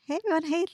Hey everyone.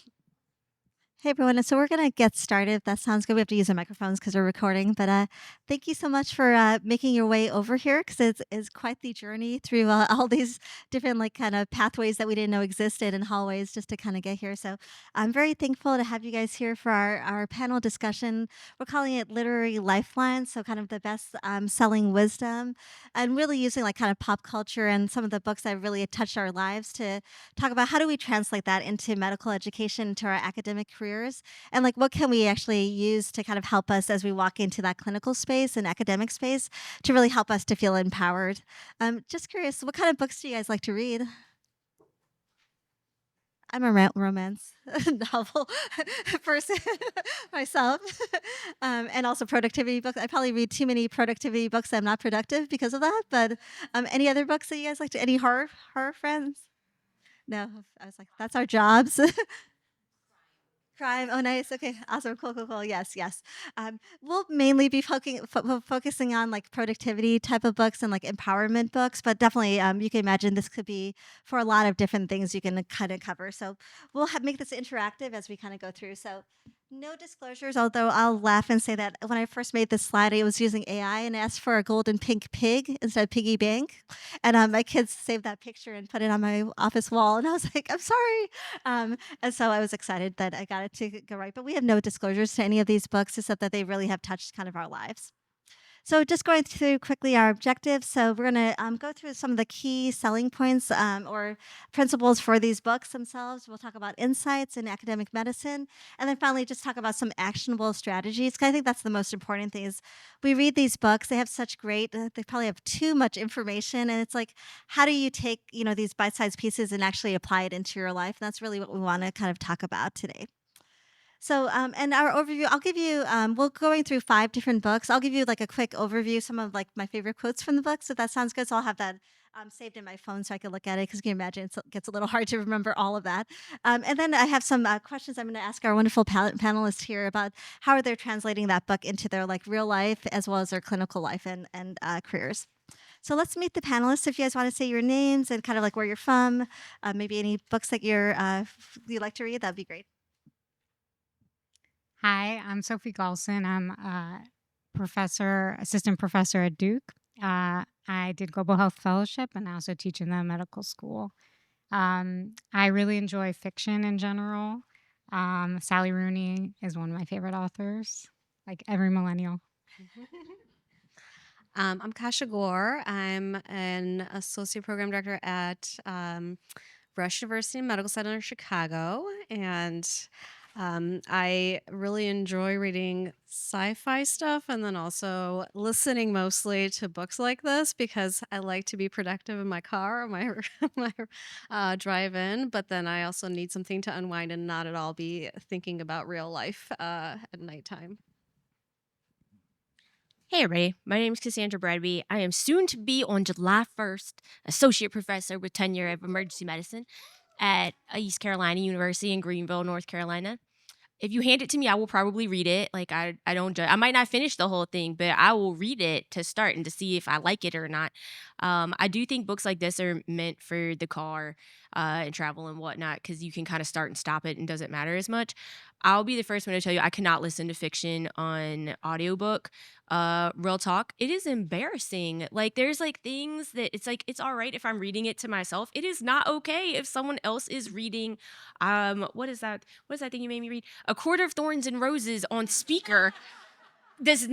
Hey everyone. So we're gonna get started. That sounds good. We have to use our microphones because we're recording. But thank you so much for making your way over here because it's quite the journey through all these different like kind of pathways that we didn't know existed and hallways just to kind of get here. So I'm very thankful to have you guys here for our panel discussion. We're calling it Literary Lifelines. So kind of the best selling wisdom and really using like kind of pop culture and some of the books that really touched our lives to talk about how do we translate that into medical education, into our academic careers, and like what can we actually use to kind of help us as we walk into that clinical space and academic space to really help us to feel empowered. Just curious, what kind of books do you guys like to read? I'm a romance novel person myself, and also productivity books. I probably read too many productivity books. I'm not productive because of that. But any other books that you guys like to? Any horror friends? No, I was like, that's our jobs. Crime. Oh, nice. Okay, awesome. Cool, cool, cool. Yes, yes. We'll mainly be focusing on like productivity type of books and like empowerment books, but definitely you can imagine this could be for a lot of different things you can kind of cover. So we'll make this interactive as we kind of go through. So no disclosures, although I'll laugh and say that when I first made this slide, I was using AI and asked for a golden pink pig instead of piggy bank. And my kids saved that picture and put it on my office wall. And I was like, I'm sorry. And so I was excited that I got it to go right. But we have no disclosures to any of these books except that they really have touched kind of our lives. So just going through quickly our objectives. So we're going to go through some of the key selling points or principles for these books themselves. We'll talk about insights in academic medicine, and then finally just talk about some actionable strategies. 'Cause I think that's the most important thing is we read these books. They have such great. They probably have too much information, and it's like, how do you take these bite-sized pieces and actually apply it into your life? And that's really what we want to kind of talk about today. So, and our overview, I'll give you, we're going through 5 different books. I'll give you like a quick overview, some of like my favorite quotes from the books, if that sounds good. So I'll have that saved in my phone so I can look at it because you can imagine it gets a little hard to remember all of that. And then I have some questions I'm going to ask our wonderful panelists here about how are they translating that book into their like real life as well as their clinical life and careers. So let's meet the panelists. If you guys want to say your names and kind of like where you're from, maybe any books that you like to read, that'd be great. Hi, I'm Sophie Galson. I'm a assistant professor at Duke. I did Global Health Fellowship and I also teach in the medical school. I really enjoy fiction in general. Sally Rooney is one of my favorite authors, like every millennial. I'm Kasha Gore. I'm an associate program director at Rush University Medical Center in Chicago. And I really enjoy reading sci-fi stuff and then also listening mostly to books like this because I like to be productive in my car or my my drive-in. But then I also need something to unwind and not at all be thinking about real life at nighttime. Hey everybody, my name is Cassandra Bradby. I am soon to be on July 1st, associate professor with tenure of emergency medicine at East Carolina University in Greenville, North Carolina. If you hand it to me, I will probably read it. Like I don't judge. I might not finish the whole thing, but I will read it to start and to see if I like it or not. I do think books like this are meant for the car and travel and whatnot because you can kind of start and stop it and doesn't matter as much. I'll be the first one to tell you I cannot listen to fiction on audiobook. Real talk, it is embarrassing. Like there's like things that it's like it's all right if I'm reading it to myself. It is not okay if someone else is reading what is that? What is that thing you made me read? A Court of Thorns and Roses on speaker it doesn't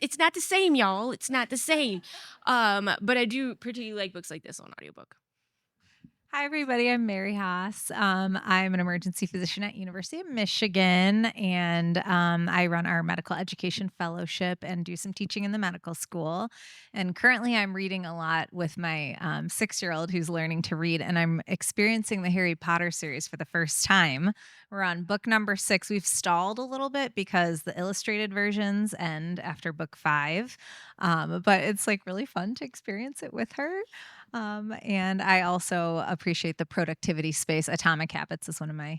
it's not the same, y'all. It's not the same. But I do particularly like books like this on audiobook. Hi, everybody. I'm Mary Haas. I'm an emergency physician at University of Michigan, and I run our medical education fellowship and do some teaching in the medical school. And currently, I'm reading a lot with my 6-year-old who's learning to read, and I'm experiencing the Harry Potter series for the first time. We're on book number 6. We've stalled a little bit because the illustrated versions end after book 5, but it's like really fun to experience it with her. And I also appreciate the productivity space. Atomic Habits is one of my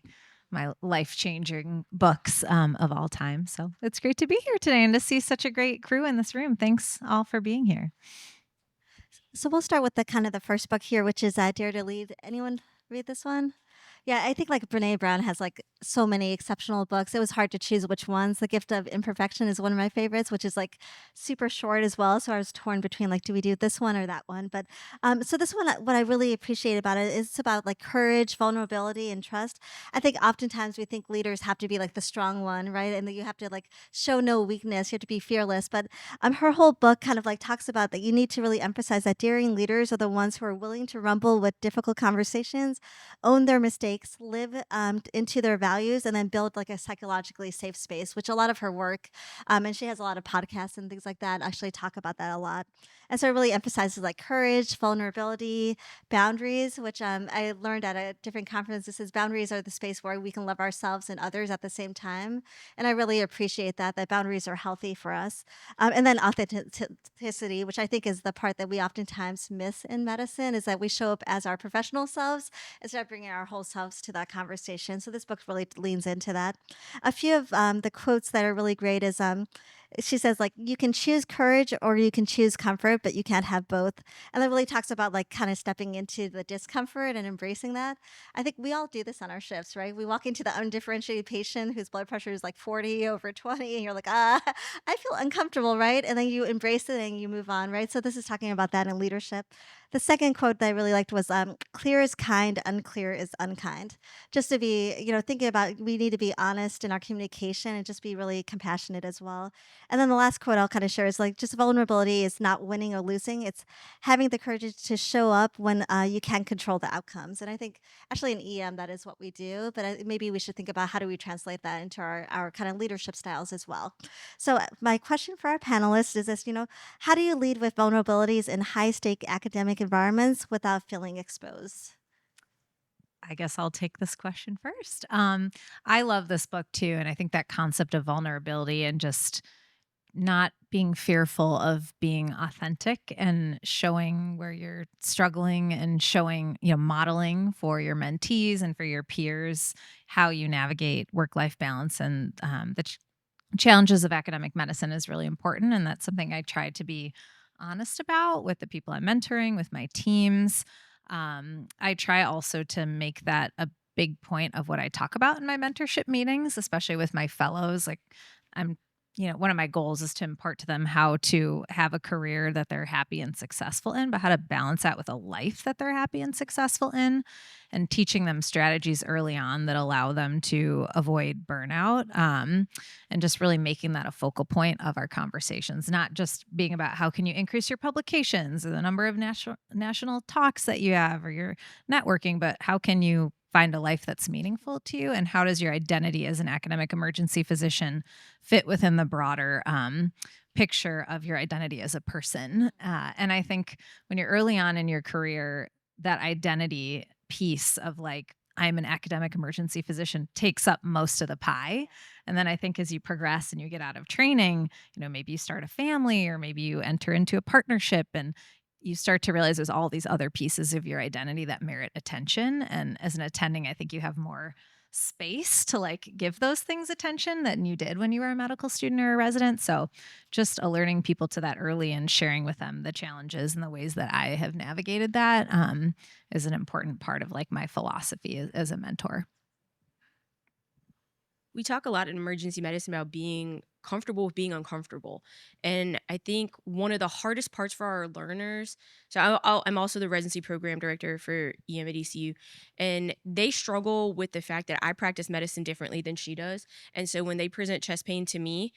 life-changing books of all time. So it's great to be here today and to see such a great crew in this room. Thanks all for being here. So we'll start with the kind of the first book here, which is Dare to Lead. Anyone read this one? Yeah, I think like Brené Brown has like so many exceptional books. It was hard to choose which ones. The Gift of Imperfection is one of my favorites, which is like super short as well. So I was torn between like, do we do this one or that one? But so this one, what I really appreciate about it is it's about like courage, vulnerability, and trust. I think oftentimes we think leaders have to be like the strong one, right? And that you have to like show no weakness. You have to be fearless. But her whole book kind of like talks about that you need to really emphasize that daring leaders are the ones who are willing to rumble with difficult conversations, own their mistakes, live into their values, and then build like a psychologically safe space, which a lot of her work, and she has a lot of podcasts and things like that, actually talk about that a lot. And so it really emphasizes like courage, vulnerability, boundaries, which I learned at a different conference. This is boundaries are the space where we can love ourselves and others at the same time. And I really appreciate that boundaries are healthy for us. And then authenticity, which I think is the part that we oftentimes miss in medicine, is that we show up as our professional selves instead of bringing our whole selves to that conversation. So this book really leans into that. A few of the quotes that are really great is she says like you can choose courage or you can choose comfort, but you can't have both. And that really talks about like kind of stepping into the discomfort and embracing that. I think we all do this on our shifts, right? We walk into the undifferentiated patient whose blood pressure is like 40 over 20, and you're like, I feel uncomfortable, right? And then you embrace it and you move on, right? So this is talking about that in leadership. The second quote that I really liked was clear is kind, unclear is unkind. Just to be, thinking about we need to be honest in our communication and just be really compassionate as well. And then the last quote I'll kind of share is like just vulnerability is not winning or losing. It's having the courage to show up when you can control the outcomes. And I think actually in EM, that is what we do. But maybe we should think about how do we translate that into our kind of leadership styles as well. So my question for our panelists is this, how do you lead with vulnerabilities in high stake academic environments without feeling exposed? I guess I'll take this question first. I love this book too. And I think that concept of vulnerability and just not being fearful of being authentic and showing where you're struggling and showing, modeling for your mentees and for your peers how you navigate work life balance and the challenges of academic medicine is really important. And that's something I try to be honest about with the people I'm mentoring, with my teams. I try also to make that a big point of what I talk about in my mentorship meetings, especially with my fellows. Like, I'm one of my goals is to impart to them how to have a career that they're happy and successful in, but how to balance that with a life that they're happy and successful in, and teaching them strategies early on that allow them to avoid burnout, and just really making that a focal point of our conversations, not just being about how can you increase your publications or the number of national talks that you have or your networking, but how can you find a life that's meaningful to you, and how does your identity as an academic emergency physician fit within the broader picture of your identity as a person. And I think when you're early on in your career, that identity piece of like, I'm an academic emergency physician takes up most of the pie. And then I think as you progress and you get out of training, maybe you start a family or maybe you enter into a partnership and you start to realize there's all these other pieces of your identity that merit attention. And as an attending, I think you have more space to like give those things attention than you did when you were a medical student or a resident. So just alerting people to that early and sharing with them the challenges and the ways that I have navigated that is an important part of like my philosophy as a mentor. We talk a lot in emergency medicine about being comfortable with being uncomfortable. And I think one of the hardest parts for our learners, so I'm also the residency program director for EM at ECU, and they struggle with the fact that I practice medicine differently than she does. And so when they present chest pain to me,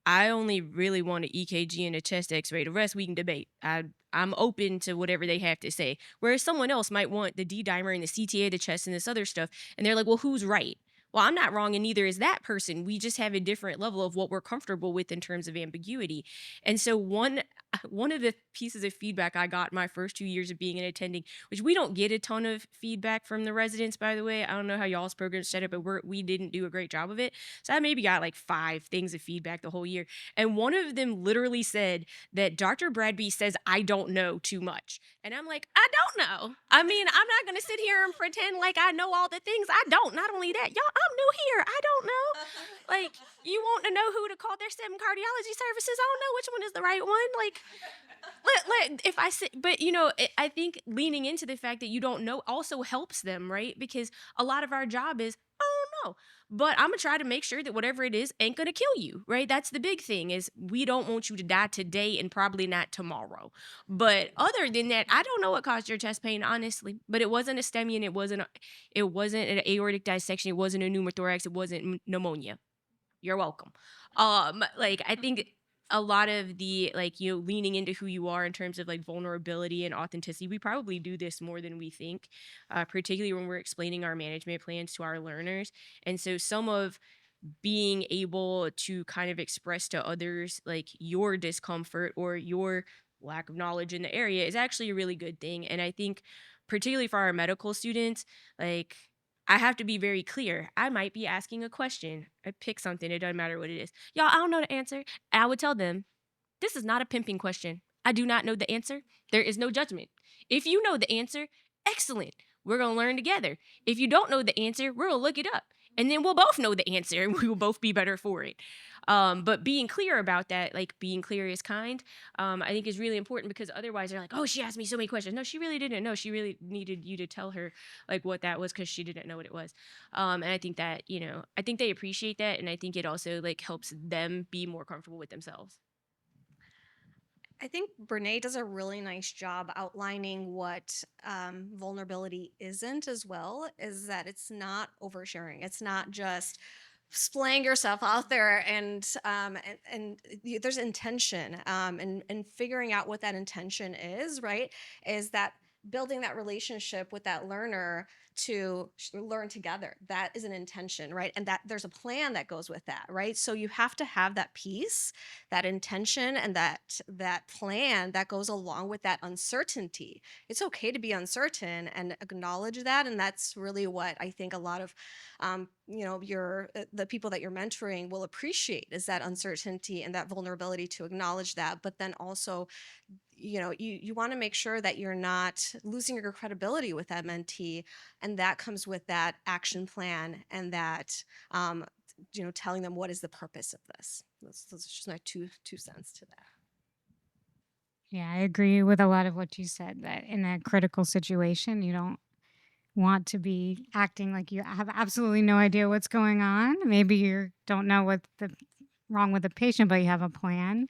I only really want an EKG and a chest x-ray. The rest we can debate. I'm open to whatever they have to say. Whereas someone else might want the D-dimer and the CTA, the chest, and this other stuff. And they're like, well, who's right? Well, I'm not wrong, and neither is that person. We just have a different level of what we're comfortable with in terms of ambiguity. And so one of the pieces of feedback I got my first 2 years of being an attending, which we don't get a ton of feedback from the residents, by the way. I don't know how y'all's program set up, but we didn't do a great job of it. So I maybe got like 5 things of feedback the whole year. And one of them literally said that Dr. Bradby says I don't know too much. And I'm like, I don't know. I mean, I'm not going to sit here and pretend like I know all the things I don't. Not only that, y'all, I'm new here. I don't know. Like, you want to know who to call their 7 cardiology services? I don't know which one is the right one. Like, If I say, but I think leaning into the fact that you don't know also helps them, right? Because a lot of our job is, I don't know, but I'm gonna try to make sure that whatever it is ain't gonna kill you, right? That's the big thing is we don't want you to die today and probably not tomorrow. But other than that, I don't know what caused your chest pain, honestly. But it wasn't a STEMI, and it wasn't an aortic dissection, it wasn't a pneumothorax, it wasn't pneumonia. You're welcome. Like I think a lot of the leaning into who you are in terms of like vulnerability and authenticity, we probably do this more than we think, particularly when we're explaining our management plans to our learners. And so some of being able to kind of express to others like your discomfort or your lack of knowledge in the area is actually a really good thing. And I think particularly for our medical students, like I have to be very clear. I might be asking a question. I pick something, it doesn't matter what it is. Y'all, I don't know the answer. I would tell them, this is not a pimping question. I do not know the answer. There is no judgment. If you know the answer, excellent. We're going to learn together. If you don't know the answer, we're going to look it up. And then we'll both know the answer and we will both be better for it. But being clear about that, like being clear is kind, I think is really important because otherwise they're like, oh, she asked me so many questions. No, she really didn't know. She really needed you to tell her like what that was because she didn't know what it was. And I think that, I think they appreciate that. And I think it also like helps them be more comfortable with themselves. I think Brene does a really nice job outlining what vulnerability isn't as well, is that it's not oversharing. It's not just splaying yourself out there there's intention and figuring out what that intention is, right? Is that building that relationship with that learner to learn together. That is an intention, right? And that there's a plan that goes with that, right? So you have to have that piece, that intention, and that plan that goes along with that uncertainty. It's okay to be uncertain and acknowledge that, and that's really what I think a lot of the people that you're mentoring will appreciate, is that uncertainty and that vulnerability to acknowledge that. But then also, you want to make sure that you're not losing your credibility with that mentee, and that comes with that action plan and that telling them what is the purpose of this. That's just my two cents to that. Yeah, I agree with a lot of what you said, that in a critical situation, you don't want to be acting like you have absolutely no idea what's going on. Maybe you don't know what's wrong with the patient, but you have a plan.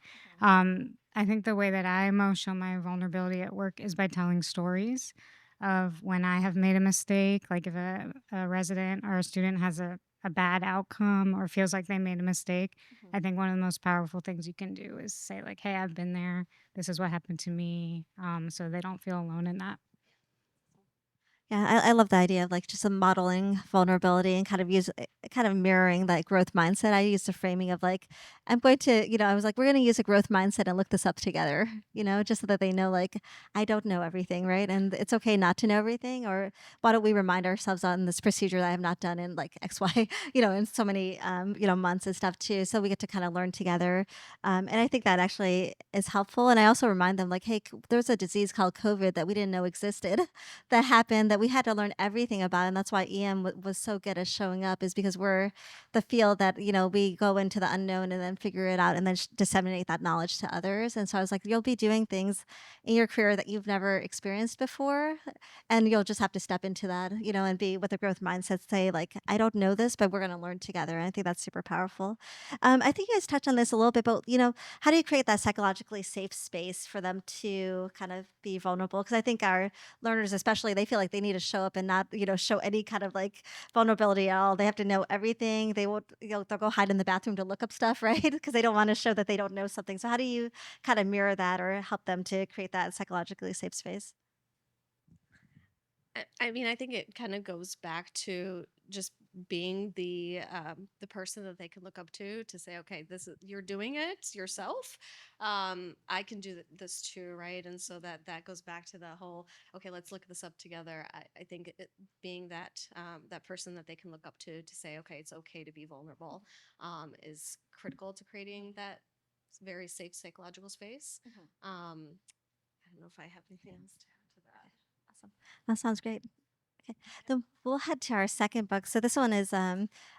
I think the way that I most show my vulnerability at work is by telling stories of when I have made a mistake. Like if a resident or a student has a bad outcome or feels like they made a mistake, I think one of the most powerful things you can do is say like, hey, I've been there. This is what happened to me. So they don't feel alone in that. Yeah, I love the idea of like just a modeling vulnerability and kind of mirroring that growth mindset. I use the framing of like, I'm going to, I was like, we're going to use a growth mindset and look this up together, just so that they know like, I don't know everything, right? And it's okay not to know everything. Or why don't we remind ourselves on this procedure that I have not done in like X, Y, in so many, months and stuff too. So we get to kind of learn together. And I think that actually is helpful. And I also remind them like, hey, there's a disease called COVID that we didn't know existed that happened that we had to learn everything about. And that's why EM was so good at showing up, is because we're the field that, we go into the unknown and then figure it out and then disseminate that knowledge to others. And so I was like, you'll be doing things in your career that you've never experienced before. And you'll just have to step into that, and be with a growth mindset, say like, I don't know this, but we're going to learn together. And I think that's super powerful. I think you guys touched on this a little bit, but, how do you create that psychologically safe space for them to kind of be vulnerable? Because I think our learners, especially, they feel like they need to show up and not, show any kind of like vulnerability at all. They have to know everything. They won't, they'll go hide in the bathroom to look up stuff, right? Because they don't want to show that they don't know something. So how do you kind of mirror that or help them to create that psychologically safe space? I mean, I think it kind of goes back to just being the person that they can look up to say, okay, this is, you're doing it yourself. I can do this too, right? And so that goes back to the whole, okay, let's look this up together. I think being that person that they can look up to say, okay, it's okay to be vulnerable, is critical to creating that very safe psychological space. I don't know if I have anything else to add to that. Awesome. That sounds great. Okay, then we'll head to our second book. So this one is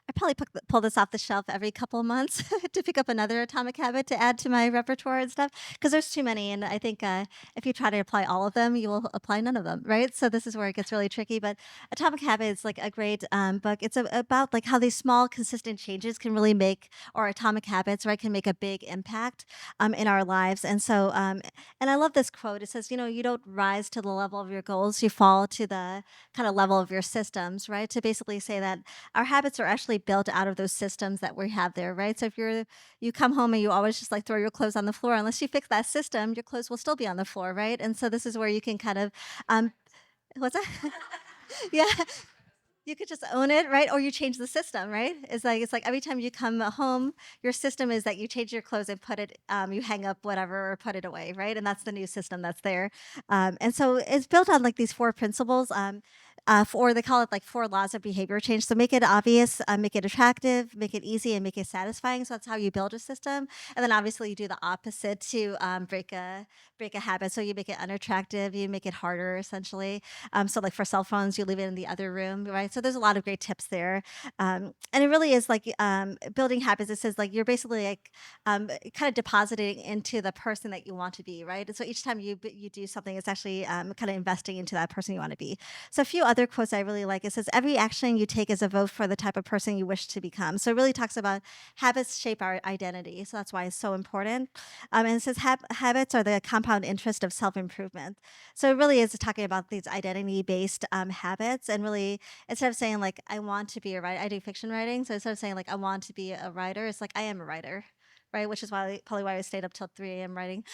I probably pull this off the shelf every couple of months to pick up another atomic habit to add to my repertoire and stuff because there's too many. And I think if you try to apply all of them, you will apply none of them, right? So this is where it gets really tricky. But Atomic Habit is like a great book. It's about like how these small, consistent changes can really make, or atomic habits, right, can make a big impact in our lives. And so, and I love this quote. It says, you don't rise to the level of your goals, you fall to the kind of level of your systems, right? To basically say that our habits are actually built out of those systems that we have there, right? So if you come home and you always just like throw your clothes on the floor, unless you fix that system, your clothes will still be on the floor, right? And so this is where you can kind of what's that? Yeah, you could just own it, right? Or you change the system, right? It's like every time you come home, your system is that you change your clothes and put it, you hang up whatever or put it away, right? And that's the new system that's there. And so it's built on like these four principles. They call it like four laws of behavior change. So make it obvious, make it attractive, make it easy, and make it satisfying. So that's how you build a system. And then obviously you do the opposite to break a habit. So you make it unattractive, you make it harder, essentially. So like for cell phones, you leave it in the other room, right? So there's a lot of great tips there. And it really is like building habits. It says like you're basically like kind of depositing into the person that you want to be, right? And so each time you do something, it's actually kind of investing into that person you want to be. So a few other quotes I really like. It says, every action you take is a vote for the type of person you wish to become. So it really talks about habits shape our identity. So that's why it's so important. And it says habits are the compound interest of self-improvement. So it really is talking about these identity-based habits, and really instead of saying like I want to be a writer, I do fiction writing. So instead of saying like I want to be a writer, it's like I am a writer, right? Which is probably why I stayed up till 3 a.m. writing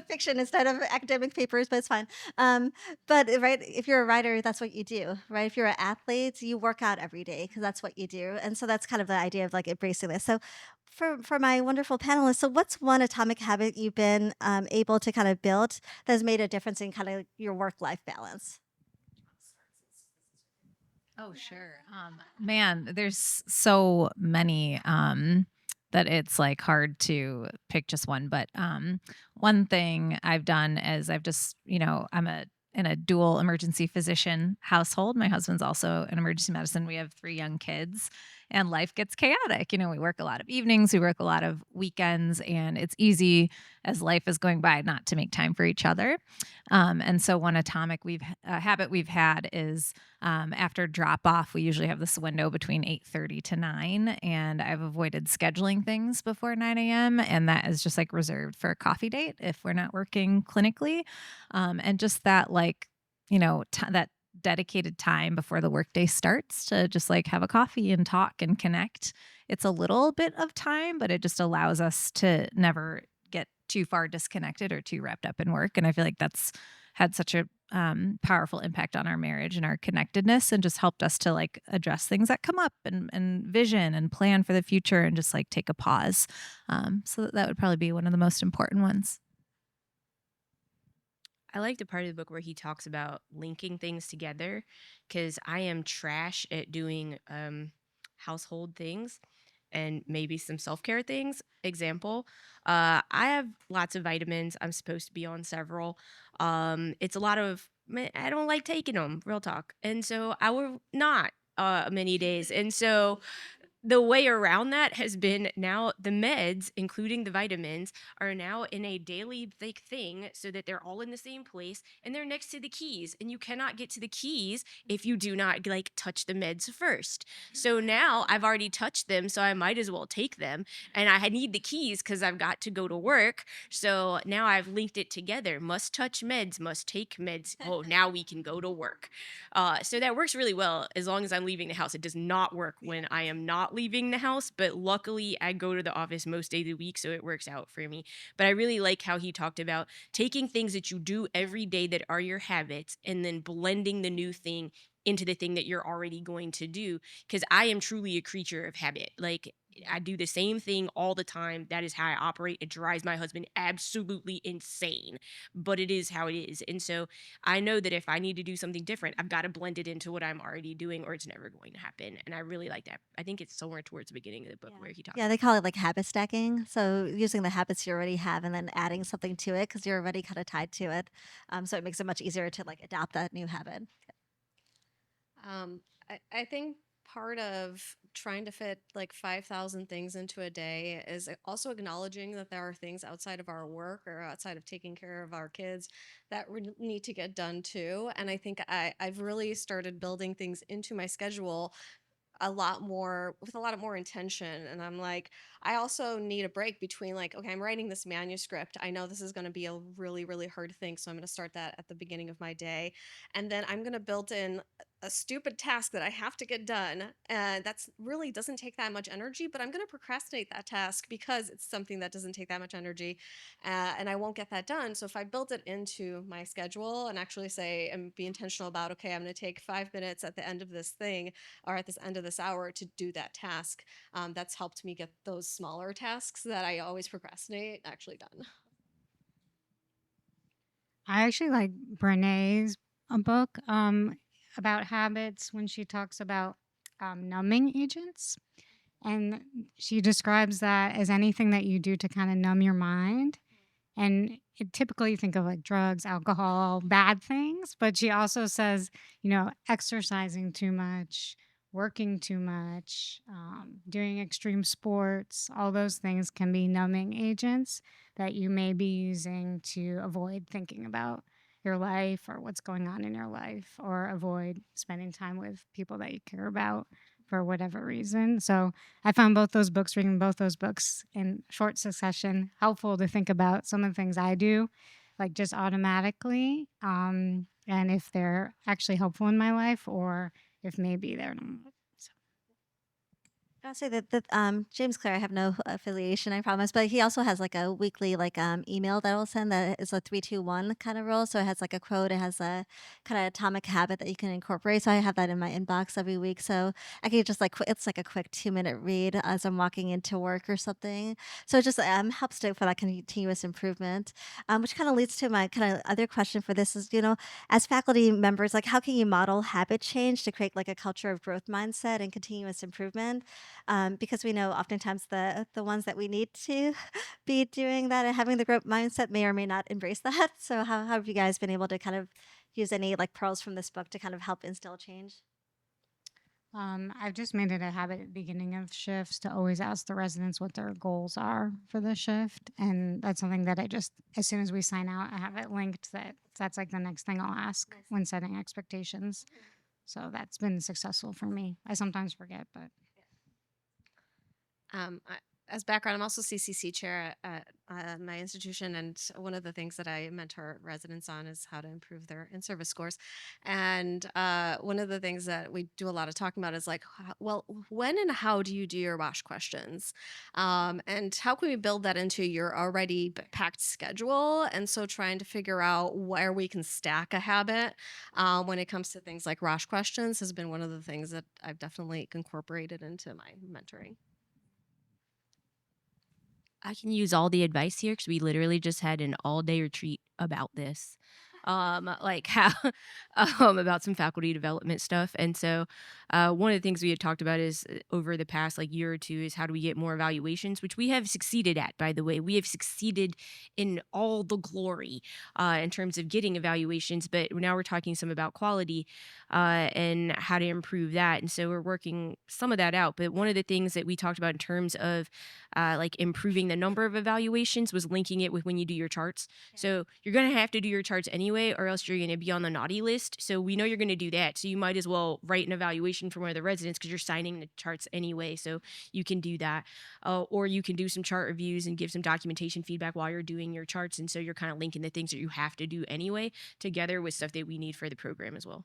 fiction instead of academic papers, but it's fine. But right, if you're a writer, that's what you do, right? If you're an athlete, you work out every day because that's what you do, and so that's kind of the idea of like embracing this. So for my wonderful panelists, so what's one atomic habit you've been able to kind of build that has made a difference in kind of your work-life balance? Oh, sure. Man, there's so many that it's like hard to pick just one. But one thing I've done is I've just, I'm in a dual emergency physician household. My husband's also in emergency medicine. We have 3 young kids, and life gets chaotic. We work a lot of evenings, we work a lot of weekends, and it's easy as life is going by not to make time for each other. And so one atomic habit we've had is after drop off, we usually have this window between 8:30 to 9, and I've avoided scheduling things before 9 a.m. And that is just like reserved for a coffee date if we're not working clinically. And just that that dedicated time before the workday starts to just like have a coffee and talk and connect. It's a little bit of time, but it just allows us to never get too far disconnected or too wrapped up in work. And I feel like that's had such a powerful impact on our marriage and our connectedness, and just helped us to like address things that come up and vision and plan for the future and just like take a pause. So that would probably be one of the most important ones. I like the part of the book where he talks about linking things together because I am trash at doing household things and maybe some self care things. Example, I have lots of vitamins. I'm supposed to be on several. It's a lot of, I don't like taking them, real talk. And so I will not many days. And so the way around that has been now the meds, including the vitamins, are now in a daily like thing so that they're all in the same place and they're next to the keys. And you cannot get to the keys if you do not like touch the meds first. So now I've already touched them, so I might as well take them. And I need the keys because I've got to go to work. So now I've linked it together. Must touch meds, must take meds. Oh, now we can go to work. So that works really well as long as I'm leaving the house. It does not work when I am not leaving the house, but luckily I go to the office most days of the week, so it works out for me. But I really like how he talked about taking things that you do every day that are your habits and then blending the new thing into the thing that you're already going to do. Because I am truly a creature of habit. Like, I do the same thing all the time. That is how I operate. It drives my husband absolutely insane, but it is how it is. And so I know that if I need to do something different, I've got to blend it into what I'm already doing, or it's never going to happen. And I really like that. I think it's somewhere towards the beginning of the book where he talks. Yeah, they call it like habit stacking. So using the habits you already have and then adding something to it because you're already kind of tied to it. So it makes it much easier to like adopt that new habit. I think part of trying to fit like 5,000 things into a day is also acknowledging that there are things outside of our work or outside of taking care of our kids that need to get done too. And I think I've really started building things into my schedule a lot more with a lot of more intention. And I'm like, I also need a break between like, okay, I'm writing this manuscript, I know this is going to be a really really hard thing, so I'm going to start that at the beginning of my day, and then I'm going to build in a stupid task that I have to get done, and that's really doesn't take that much energy, but I'm going to procrastinate that task because it's something that doesn't take that much energy, and I won't get that done. So if I build it into my schedule and actually say and be intentional about, okay, I'm going to take 5 minutes at the end of this thing or at this end of this hour to do that task, that's helped me get those smaller tasks that I always procrastinate actually done. I actually like Brené's book about habits when she talks about numbing agents. And she describes that as anything that you do to kind of numb your mind. And typically you think of like drugs, alcohol, bad things. But she also says, exercising too much, working too much, doing extreme sports, all those things can be numbing agents that you may be using to avoid thinking about your life or what's going on in your life, or avoid spending time with people that you care about for whatever reason. So I found reading both those books in short succession, helpful to think about some of the things I do, like just automatically, and if they're actually helpful in my life or if maybe they're not. So. I'll say that James Clear, I have no affiliation, I promise, but he also has like a weekly email that I'll send that is a 3-2-1 kind of rule. So it has like a quote, it has a kind of atomic habit that you can incorporate. So I have that in my inbox every week. So I can just it's like a quick 2-minute read as I'm walking into work or something. So it just helps for that continuous improvement, which kind of leads to my kind of other question for this is, as faculty members, like how can you model habit change to create like a culture of growth mindset and continuous improvement? Because we know oftentimes the ones that we need to be doing that and having the growth mindset may or may not embrace that. So how have you guys been able to kind of use any like pearls from this book to kind of help instill change? I've just made it a habit at the beginning of shifts to always ask the residents what their goals are for the shift. And that's something that as soon as we sign out, I have it linked that's like the next thing I'll ask when setting expectations. So that's been successful for me. I sometimes forget, but. As background, I'm also CCC chair at my institution, and one of the things that I mentor residents on is how to improve their in-service scores. And one of the things that we do a lot of talking about is like, well, when and how do you do your WASH questions? And how can we build that into your already packed schedule? And so trying to figure out where we can stack a habit when it comes to things like WASH questions has been one of the things that I've definitely incorporated into my mentoring. I can use all the advice here because we literally just had an all-day retreat about this. Like how about some faculty development stuff. And so one of the things we had talked about is over the past like year or two is how do we get more evaluations, which we have succeeded at, by the way. We have succeeded in all the glory in terms of getting evaluations, but now we're talking some about quality and how to improve that. And so we're working some of that out. But one of the things that we talked about in terms of like improving the number of evaluations was linking it with when you do your charts. So you're going to have to do your charts anyway, or else you're going to be on the naughty list. So we know you're going to do that. So you might as well write an evaluation for one of the residents because you're signing the charts anyway. So you can do that. Or you can do some chart reviews and give some documentation feedback while you're doing your charts. And so you're kind of linking the things that you have to do anyway together with stuff that we need for the program as well.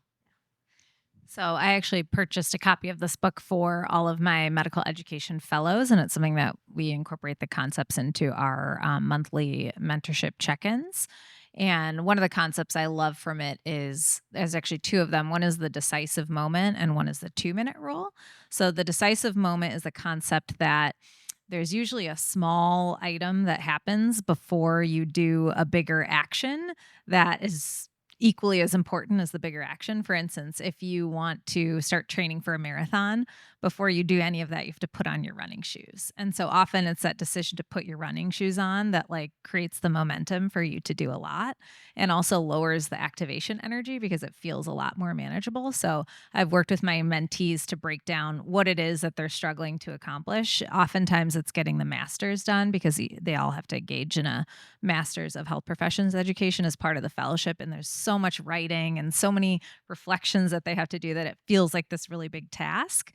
So I actually purchased a copy of this book for all of my medical education fellows, and it's something that we incorporate the concepts into our monthly mentorship check-ins. And one of the concepts I love from it is there's actually two of them. One is the decisive moment and one is the 2-minute rule. So the decisive moment is the concept that there's usually a small item that happens before you do a bigger action that is equally as important as the bigger action. For instance, if you want to start training for a marathon, before you do any of that, you have to put on your running shoes. And so often it's that decision to put your running shoes on that like creates the momentum for you to do a lot, and also lowers the activation energy because it feels a lot more manageable. So I've worked with my mentees to break down what it is that they're struggling to accomplish. Oftentimes it's getting the master's done because they all have to engage in a master's of health professions education as part of the fellowship. And there's so much writing and so many reflections that they have to do that it feels like this really big task.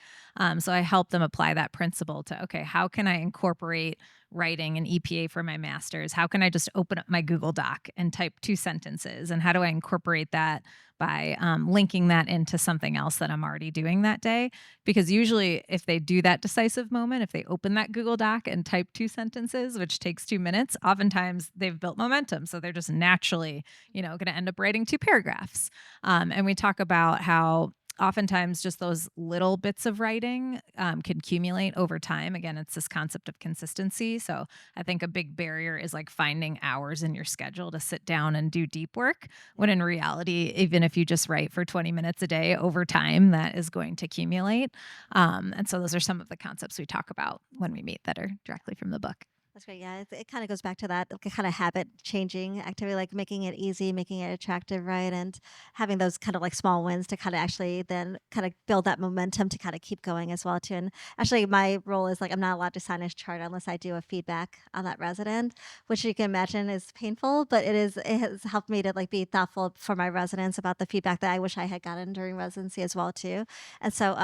So I help them apply that principle to, okay, how can I incorporate writing an EPA for my master's? How can I just open up my Google Doc and type 2 sentences? And how do I incorporate that by linking that into something else that I'm already doing that day? Because usually if they do that decisive moment, if they open that Google Doc and type 2 sentences, which takes 2 minutes, oftentimes they've built momentum. So they're just naturally, going to end up writing 2 paragraphs. And we talk about how oftentimes just those little bits of writing can accumulate over time. Again, it's this concept of consistency. So I think a big barrier is like finding hours in your schedule to sit down and do deep work, when in reality, even if you just write for 20 minutes a day over time, that is going to accumulate. And so those are some of the concepts we talk about when we meet that are directly from the book. That's great. Yeah, it kind of goes back to that kind of habit changing activity, like making it easy, making it attractive, right? And having those kind of like small wins to kind of actually then kind of build that momentum to kind of keep going as well too. And actually, my role is like I'm not allowed to sign a chart unless I do a feedback on that resident, which you can imagine is painful, but it has helped me to like be thoughtful for my residents about the feedback that I wish I had gotten during residency as well too. And so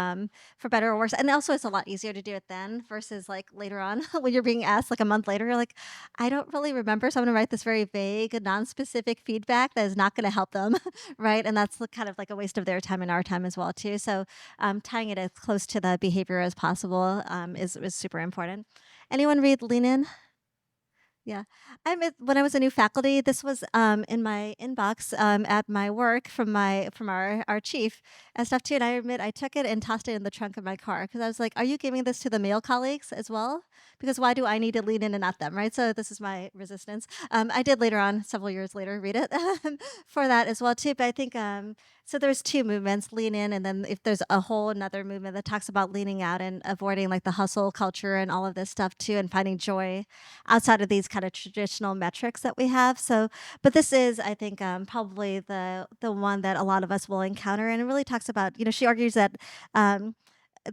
for better or worse, and also it's a lot easier to do it then versus like later on when you're being asked like a month later, you're like, I don't really remember. So I'm going to write this very vague, non-specific feedback that is not going to help them, right? And that's kind of like a waste of their time and our time as well, too. So tying it as close to the behavior as possible is super important. Anyone read Lean In? Yeah. When I was a new faculty, this was in my inbox at my work from our chief and stuff too. And I admit I took it and tossed it in the trunk of my car because I was like, "Are you giving this to the male colleagues as well? Because why do I need to lean in and not them?" Right. So this is my resistance. I did later on, several years later, read it for that as well too. But I think so. There's 2 movements: lean in, and then if there's a whole another movement that talks about leaning out and avoiding like the hustle culture and all of this stuff too, and finding joy outside of these kind of traditional metrics that we have. So, but this is, I think, probably the one that a lot of us will encounter, and it really talks about. She argues that.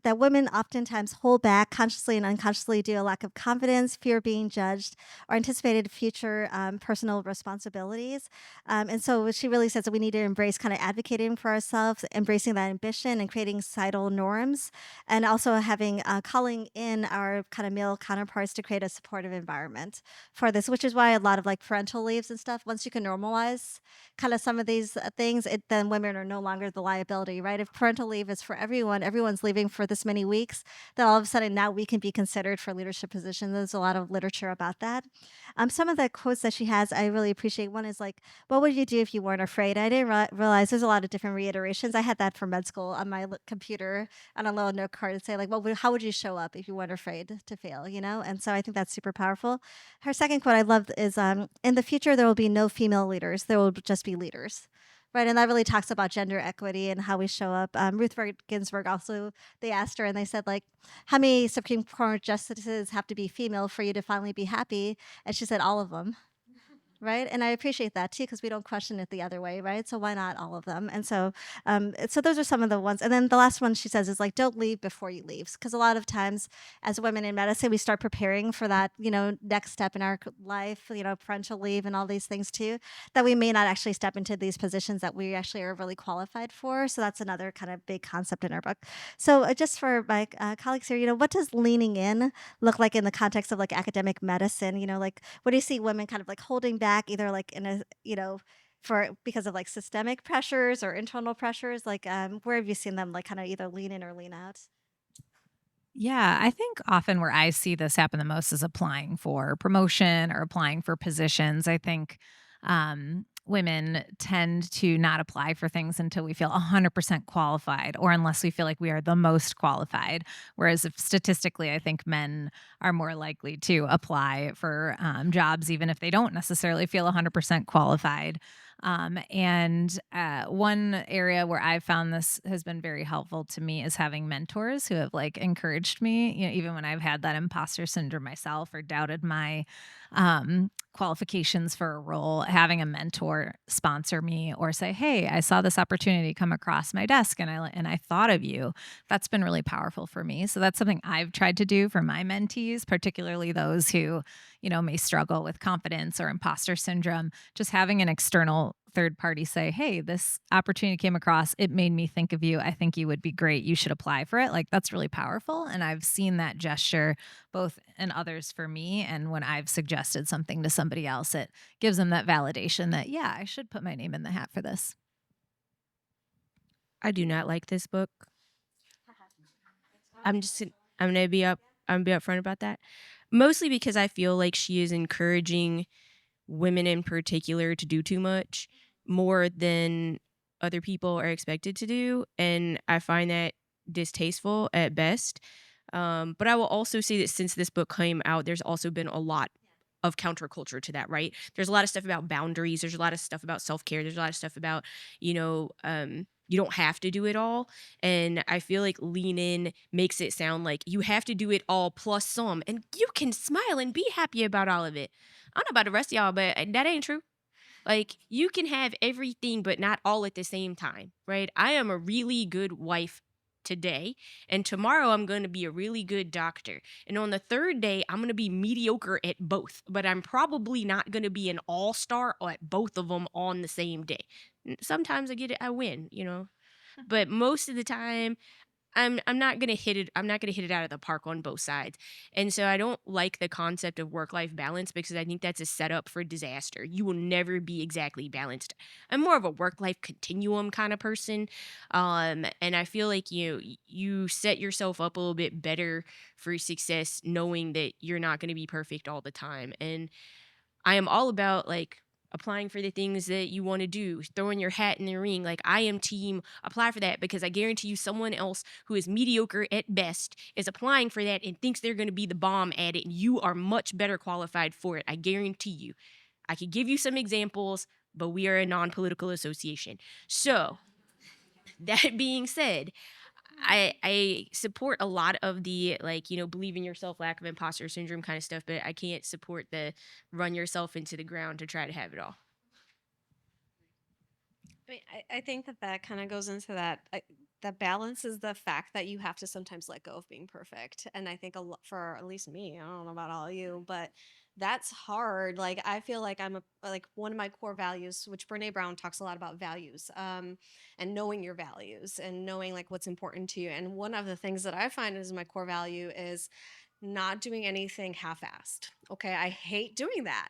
That women oftentimes hold back consciously and unconsciously due to lack of confidence, fear of being judged, or anticipated future personal responsibilities. And so she really says that we need to embrace kind of advocating for ourselves, embracing that ambition and creating societal norms, and also having calling in our kind of male counterparts to create a supportive environment for this, which is why a lot of like parental leaves and stuff, once you can normalize kind of some of these things, then women are no longer the liability, right? If parental leave is for everyone, everyone's leaving for this many weeks, then all of a sudden now we can be considered for leadership positions. There's a lot of literature about that. Some of the quotes that she has, I really appreciate. One is like, "What would you do if you weren't afraid?" I didn't realize there's a lot of different reiterations. I had that for med school on my computer on a little note card and say like, "Well, how would you show up if you weren't afraid to fail?" And so I think that's super powerful. Her second quote I loved is, "In the future, there will be no female leaders. There will just be leaders." Right, and that really talks about gender equity and how we show up. Ruth Ginsburg also, they asked her and they said, like, how many Supreme Court justices have to be female for you to finally be happy? And she said, all of them. Right, and I appreciate that too because we don't question it the other way, right? So why not all of them? And so those are some of the ones. And then the last one she says is like, don't leave before you leave, because a lot of times as women in medicine, we start preparing for that, next step in our life, parental leave and all these things too, that we may not actually step into these positions that we actually are really qualified for. So that's another kind of big concept in our book. So just for my colleagues here, what does leaning in look like in the context of like academic medicine? Like what do you see women kind of like holding back, either like in a for because of like systemic pressures or internal pressures? Like where have you seen them like kind of either lean in or lean out? Yeah, I think often where I see this happen the most is applying for promotion or applying for positions. I think women tend to not apply for things until we feel 100% qualified, or unless we feel like we are the most qualified. Whereas if statistically, I think men are more likely to apply for jobs, even if they don't necessarily feel 100% qualified. And one area where I've found this has been very helpful to me is having mentors who have like encouraged me, even when I've had that imposter syndrome myself or doubted my qualifications for a role, having a mentor sponsor me or say, "Hey, I saw this opportunity come across my desk and I thought of you." That's been really powerful for me. So that's something I've tried to do for my mentees, particularly those who, may struggle with confidence or imposter syndrome. Just having an external third party say, "Hey, this opportunity came across. It made me think of you. I think you would be great. You should apply for it." Like that's really powerful. And I've seen that gesture both in others for me. And when I've suggested something to somebody else, it gives them that validation that, yeah, I should put my name in the hat for this. I do not like this book. I'm just I'm gonna be up I'm gonna be upfront about that. Mostly because I feel like she is encouraging women in particular to do too much more than other people are expected to do, and I find that distasteful at best. But I will also say that since this book came out, there's also been a lot of counterculture to that, right? There's a lot of stuff about boundaries. There's a lot of stuff about self care. There's a lot of stuff about, you don't have to do it all. And I feel like Lean In makes it sound like you have to do it all plus some, and you can smile and be happy about all of it. I don't know about the rest of y'all, but that ain't true. Like, you can have everything, but not all at the same time, right? I am a really good wife today, and tomorrow I'm going to be a really good doctor. And on the third day, I'm going to be mediocre at both, but I'm probably not going to be an all star at both of them on the same day. Sometimes I get it, I win. But most of the time, I'm not gonna hit it. I'm not gonna hit it out of the park on both sides. And so I don't like the concept of work-life balance because I think that's a setup for disaster. You will never be exactly balanced. I'm more of a work-life continuum kind of person. And I feel like you set yourself up a little bit better for success knowing that you're not gonna be perfect all the time. And I am all about like applying for the things that you want to do, throwing your hat in the ring. Like, I am team apply for that because I guarantee you someone else who is mediocre at best is applying for that and thinks they're going to be the bomb at it, and you are much better qualified for it. I guarantee you. I could give you some examples, but we are a non-political association. So, that being said, I support a lot of the like, believe in yourself, lack of imposter syndrome kind of stuff, but I can't support the run yourself into the ground to try to have it all. I mean, I think that kind of goes into that. The balance is the fact that you have to sometimes let go of being perfect. And I think for at least me, I don't know about all of you, but that's hard. Like, I feel like like one of my core values, which Brené Brown talks a lot about values, and knowing your values and knowing like what's important to you. And one of the things that I find is my core value is not doing anything half-assed. Okay, I hate doing that.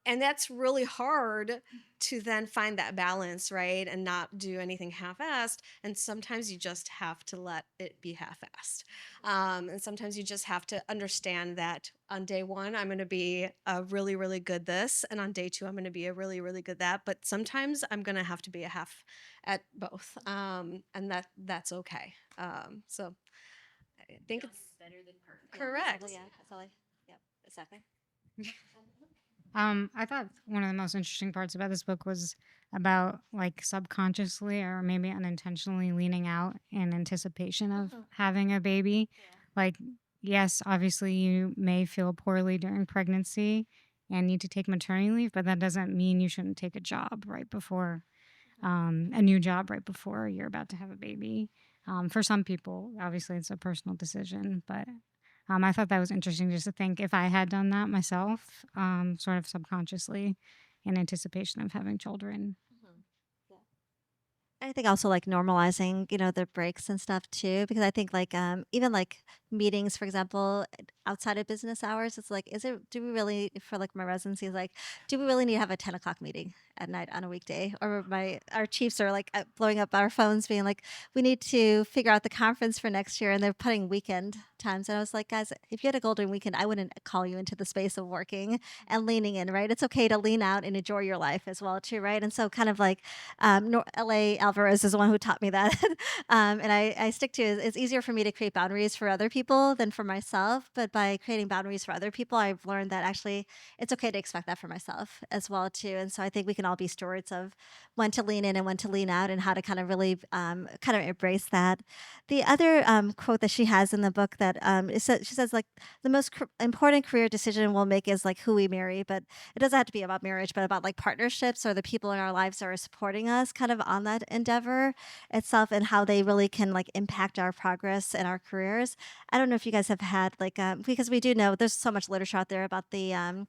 And that's really hard to then find that balance, right? And not do anything half-assed. And sometimes you just have to let it be half-assed. And sometimes you just have to understand that on day one, I'm going to be a really, really good this. And on day two, I'm going to be a really, really good that. But sometimes I'm going to have to be a half at both. And that's okay. So I think it's better than perfect. correct. Yeah, that's all yep, exactly. I thought one of the most interesting parts about this book was about like subconsciously or maybe unintentionally leaning out in anticipation of having a baby. Like, yes, obviously you may feel poorly during pregnancy and need to take maternity leave, but that doesn't mean you shouldn't take a job right before a new job right before you're about to have a baby. For some people, obviously, it's a personal decision, but I thought that was interesting just to think if I had done that myself, sort of subconsciously in anticipation of having children. I think also like normalizing, the breaks and stuff too, because I think like even like meetings, for example, outside of business hours, it's like, do we really for like my residency, like, do we really need to have a 10 o'clock meeting at night on a weekday? Or our chiefs are like blowing up our phones, being like, we need to figure out the conference for next year, and they're putting weekend times. And I was like, guys, if you had a golden weekend, I wouldn't call you into the space of working and leaning in, right? It's okay to lean out and enjoy your life as well, too, right? And so kind of like LA Alvarez is the one who taught me that. And I stick to it. It's easier for me to create boundaries for other people than for myself. But by creating boundaries for other people, I've learned that actually it's okay to expect that for myself as well, too. And so I think we can all be stewards of when to lean in and when to lean out and how to kind of really kind of embrace that. The other quote that she has in the book that she says like the most important career decision we'll make is like who we marry, but it doesn't have to be about marriage, but about like partnerships or the people in our lives that are supporting us kind of on that endeavor itself and how they really can like impact our progress and our careers. I don't know if you guys have had like because we do know there's so much literature out there about the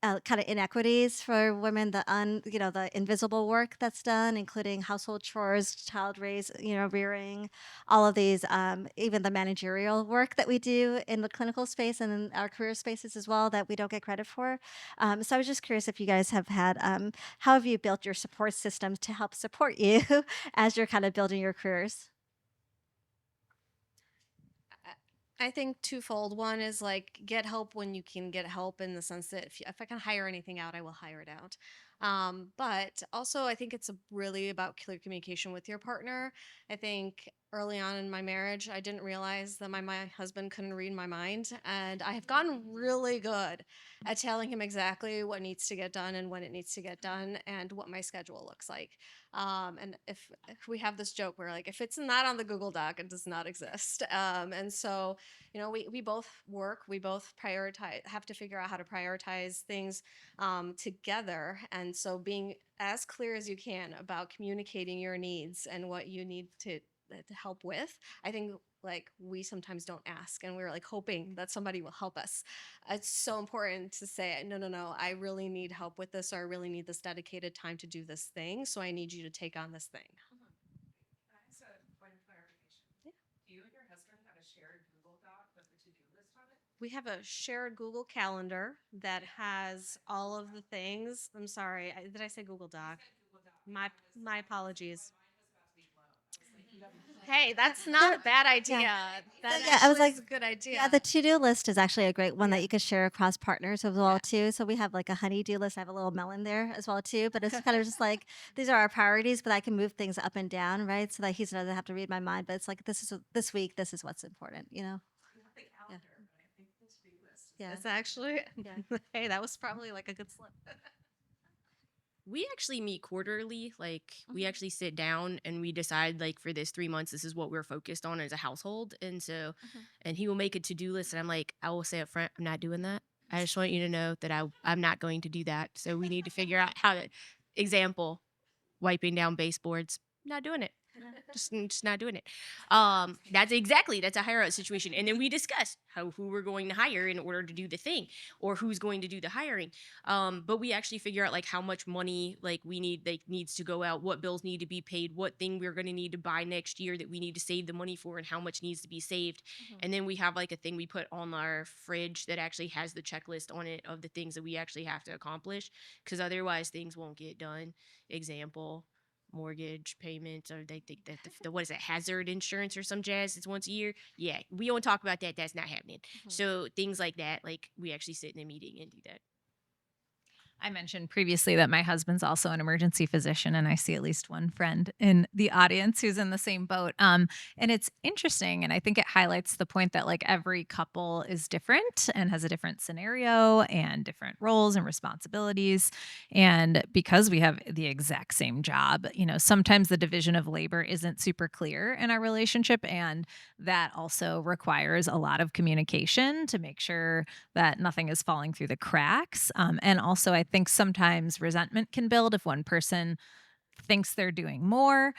kind of inequities for women, the invisible work that's done, including household chores, child raise, rearing, all of these, even the managerial work that we do in the clinical space and in our career spaces as well that we don't get credit for. So I was just curious if you guys have had, how have you built your support systems to help support you as you're kind of building your careers? I think twofold. One is like get help when you can get help in the sense that if I can hire anything out, I will hire it out. But also, I think it's really about clear communication with your partner. I think early on in my marriage, I didn't realize that my husband couldn't read my mind. And I have gotten really good at telling him exactly what needs to get done and when it needs to get done and what my schedule looks like. And if we have this joke where like, if it's not on the Google Doc, it does not exist. And so we both work, we both have to figure out how to prioritize things together. And so being as clear as you can about communicating your needs and what you need to help with, I think like we sometimes don't ask and we're like hoping that somebody will help us. It's so important to say, no, I really need help with this, or I really need this dedicated time to do this thing. So I need you to take on this thing. That's a point of clarification. Yeah. Do you and your husband have a shared Google Doc with the to-do list on it? We have a shared Google Calendar that has all of the things. I'm sorry, did I say Google Doc? Google Doc. My apologies. Mine was about to be low. I was like, you have a Hey, that's not a bad idea. Yeah. That Yeah, I was actually like, is a good idea. Yeah, the to-do list is actually a great one that Yeah. you could share across partners as well Yeah. too. So we have like a honey-do list. I have a little melon there as well too. But it's kind of just like these are our priorities, but I can move things up and down, right? So that he doesn't have to read my mind. But it's like this week, this is what's important, You have the calendar, but I think the to-do list. Yeah. It's actually, Yeah. hey, that was probably like a good slip. We actually meet quarterly. Like we Mhm. actually sit down and we decide like for this 3 months, this is what we're focused on as a household. And so, Mhm. and he will make a to-do list and I'm like, I will say up front, I'm not doing that. I just want you to know that I'm not going to do that. So we need to figure out how to, example, wiping down baseboards, not doing it. Just not doing it. That's a hire out situation. And then we discuss who we're going to hire in order to do the thing or who's going to do the hiring. But we actually figure out like how much money like we need like needs to go out, what bills need to be paid, what thing we're going to need to buy next year that we need to save the money for and how much needs to be saved. Mhm. And then we have like a thing we put on our fridge that actually has the checklist on it of the things that we actually have to accomplish because otherwise things won't get done. Example, mortgage payments, or they think that the what is it, hazard insurance or some jazz, it's once a year. Yeah, we don't talk about that. That's not happening. Mhm. So things like that, like we actually sit in a meeting and do that. I mentioned previously that my husband's also an emergency physician, and I see at least one friend in the audience who's in the same boat. And it's interesting, and I think it highlights the point that like every couple is different and has a different scenario and different roles and responsibilities. And because we have the exact same job, sometimes the division of labor isn't super clear in our relationship, and that also requires a lot of communication to make sure that nothing is falling through the cracks. And also, I think sometimes resentment can build if one person thinks they're doing more,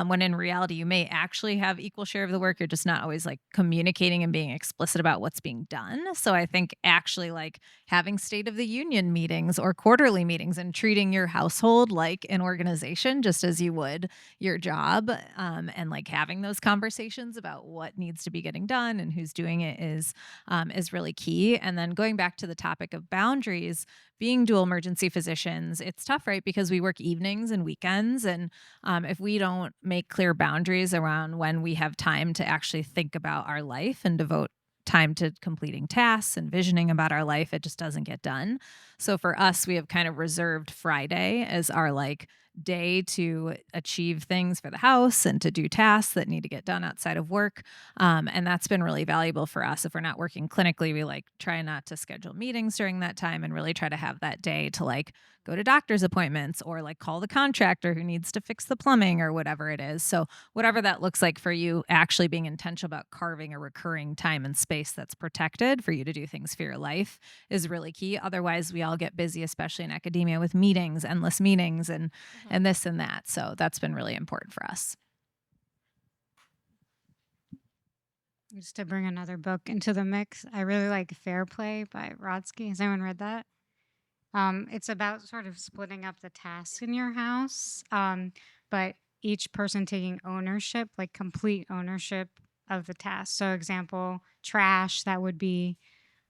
when in reality you may actually have equal share of the work. You're just not always like communicating and being explicit about what's being done. So I think actually like having state of the union meetings or quarterly meetings and treating your household like an organization just as you would your job, and like having those conversations about what needs to be getting done and who's doing it is really key. And then going back to the topic of boundaries, being dual emergency physicians, it's tough, right? Because we work evenings and weekends. And if we don't make clear boundaries around when we have time to actually think about our life and devote time to completing tasks and visioning about our life, it just doesn't get done. So for us, we have kind of reserved Friday as our like day to achieve things for the house and to do tasks that need to get done outside of work. And that's been really valuable for us. If we're not working clinically, we like try not to schedule meetings during that time and really try to have that day to like go to doctor's appointments or like call the contractor who needs to fix the plumbing or whatever it is. So whatever that looks like for you, actually being intentional about carving a recurring time and space that's protected for you to do things for your life is really key. Otherwise, we all get busy, especially in academia, with meetings, endless meetings, and this and that. So that's been really important for us. Just to bring another book into the mix, I really like Fair Play by Rodsky. Has anyone read that? It's about sort of splitting up the tasks in your house, but each person taking ownership, like complete ownership of the task. So, example, trash, that would be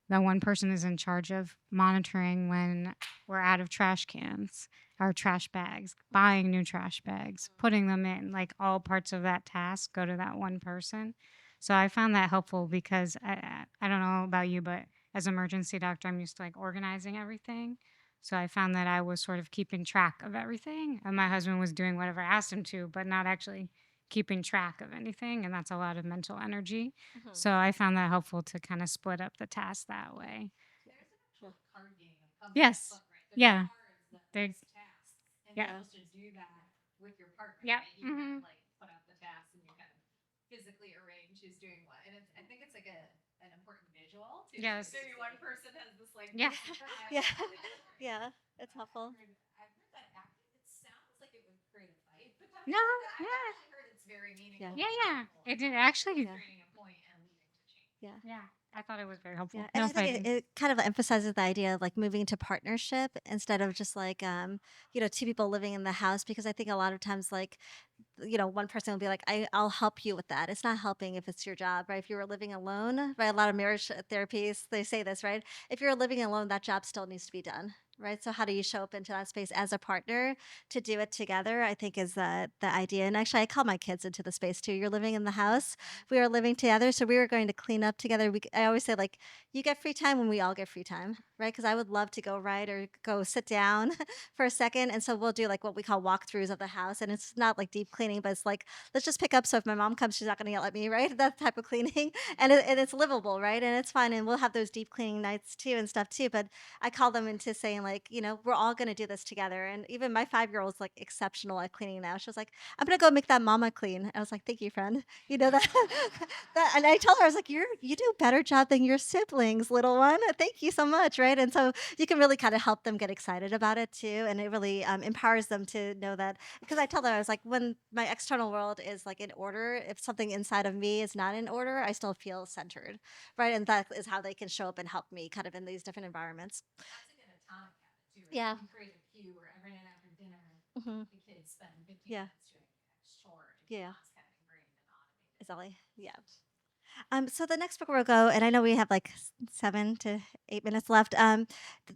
that one person is in charge of monitoring when we're out of trash cans or trash bags, buying new trash bags, putting them in, like all parts of that task go to that one person. So I found that helpful because I don't know about you, but as emergency doctor, I'm used to like organizing everything. So I found that I was sort of keeping track of everything, and my husband was doing whatever I asked him to, but not actually keeping track of anything, and that's a lot of mental energy. So I found that helpful to kind of split up the task that way. There's an actual card game that comes Yes. with the book, right? There's Yeah. cards that There's- list tasks, and Yeah. you're supposed to do that with your partner. Yep. Right? You kind Mhm. of like put out the tasks and you kind of physically arrange who's doing what. And I think it's like an important visual too. Yes. Maybe one person has this like Yeah. Yeah. Yeah, it's helpful. I've heard that actually it sounds like it would create a fight. But No, I've yeah. actually heard it's very meaningful. Yeah. and Yeah, yeah. helpful It and did like actually. Yeah. illustrating a point and leading to change. Yeah. Yeah. I thought it was very helpful. Yeah, and No I think fighting. it kind of emphasizes the idea of like moving to partnership instead of just like two people living in the house, because I think a lot of times like one person will be like, I'll help you with that. It's not helping if it's your job, right? If you were living alone, right? A lot of marriage therapies, they say this, right? If you're living alone, that job still needs to be done, right? So how do you show up into that space as a partner to do it together? I think is the idea. And actually, I call my kids into the space too. You're living in the house. We are living together. So we were going to clean up together. I always say like, you get free time when we all get free time, right? Because I would love to go right or go sit down for a second. And so we'll do like what we call walkthroughs of the house. And it's not like deep cleaning, but it's like, let's just pick up. So if my mom comes, she's not going to yell at me, right? That type of cleaning. And it's livable, right? And it's fine. And we'll have those deep cleaning nights too and stuff too. But I call them into saying like, we're all going to do this together. And even my 5-year-old's like exceptional at cleaning now. She was like, I'm going to go make that mama clean. And I was like, thank you, friend. You know that, and I told her, I was like, you do a better job than your siblings, little one. Thank you so much. Right. And so you can really kind of help them get excited about it too. And it really empowers them to know that, because I tell them, I was like, when my external world is like in order, if something inside of me is not in order, I still feel centered. Right. And that is how they can show up and help me kind of in these different environments. That's like an atomic habit too, right? Yeah. You create a cue where every night after dinner, Mhm. the kids spend 15 Yeah. minutes doing a chore. Yeah. It's kind of ingrained and automated. Exactly. Yeah. So the next book we'll go, and I know we have like 7 to 8 minutes left.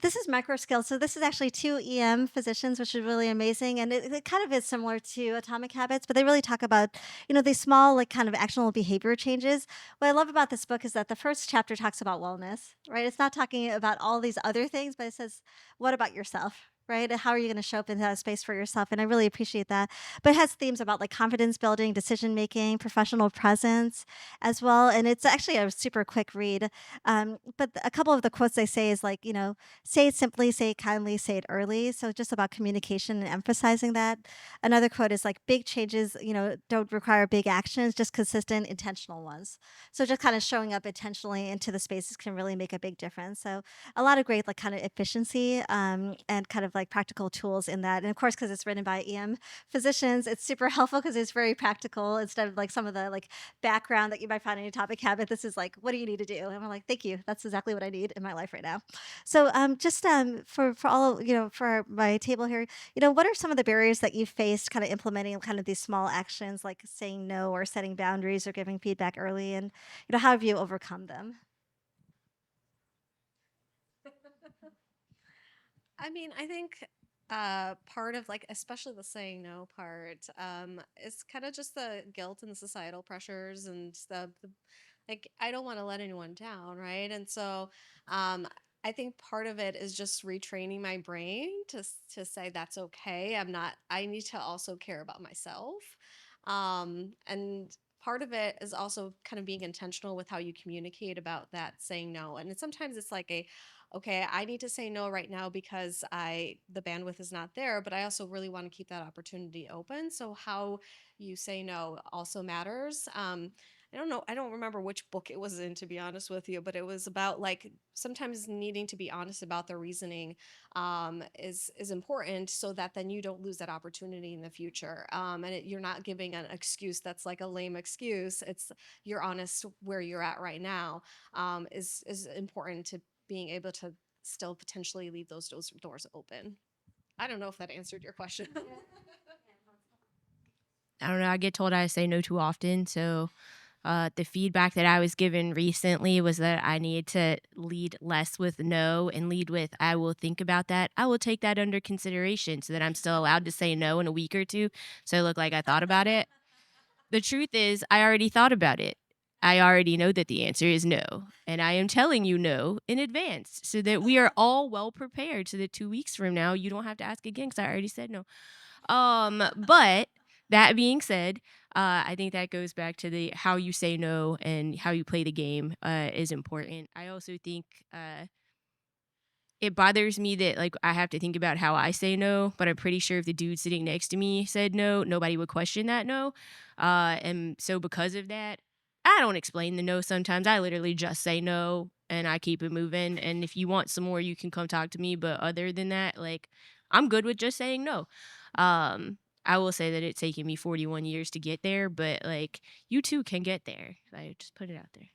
This is micro skills. So this is actually 2 EM physicians, which is really amazing, and it kind of is similar to Atomic Habits, but they really talk about these small like kind of actionable behavior changes. What I love about this book is that the first chapter talks about wellness, right? It's not talking about all these other things, but it says, what about yourself? Right? How are you going to show up in that space for yourself? And I really appreciate that. But it has themes about like confidence building, decision making, professional presence, as well. And it's actually a super quick read. But a couple of the quotes they say is like, say it simply, say it kindly, say it early. So just about communication and emphasizing that. Another quote is like, big changes, don't require big actions, just consistent, intentional ones. So just kind of showing up intentionally into the spaces can really make a big difference. So a lot of great like kind of efficiency and kind of like practical tools in that. And of course, because it's written by EM physicians, it's super helpful because it's very practical instead of like some of the like background that you might find in Atomic Habit. This is like, what do you need to do? And I'm like, thank you. That's exactly what I need in my life right now. So just for all, for my table here, what are some of the barriers that you've faced kind of implementing kind of these small actions like saying no or setting boundaries or giving feedback early? And, how have you overcome them? I mean, I think part of like, especially the saying no part, is kind of just the guilt and the societal pressures and Like, I don't want to let anyone down, right? And so, um, I think part of it is just retraining my brain to say that's okay. I'm not. I need to also care about myself, and part of it is also kind of being intentional with how you communicate about that saying no. And sometimes it's like okay, I need to say no right now because the bandwidth is not there, but I also really want to keep that opportunity open. So how you say no also matters. I don't know. I don't remember which book it was in, to be honest with you, but it was about like sometimes needing to be honest about the reasoning is important, so that then you don't lose that opportunity in the future. You're not giving an excuse that's like a lame excuse. It's you're honest where you're at right now is important to being able to still potentially leave those doors open. I don't know if that answered your question. I don't know. I get told I say no too often. So the feedback that I was given recently was that I need to lead less with no and lead with, I will think about that. I will take that under consideration so that I'm still allowed to say no in a week or two. So I look like I thought about it. The truth is, I already thought about it. I already know that the answer is no. And I am telling you no in advance so that we are all well prepared so that 2 weeks from now, you don't have to ask again because I already said no. But that being said, I think that goes back to the how you say no and how you play the game is important. I also think it bothers me that like I have to think about how I say no, but I'm pretty sure if the dude sitting next to me said no, nobody would question that no. And so because of that, I don't explain the no sometimes. I literally just say no and I keep it moving. And if you want some more, you can come talk to me. But other than that, like I'm good with just saying no. I will say that it's taken me 41 years to get there, but like you too can get there. I just put it out there.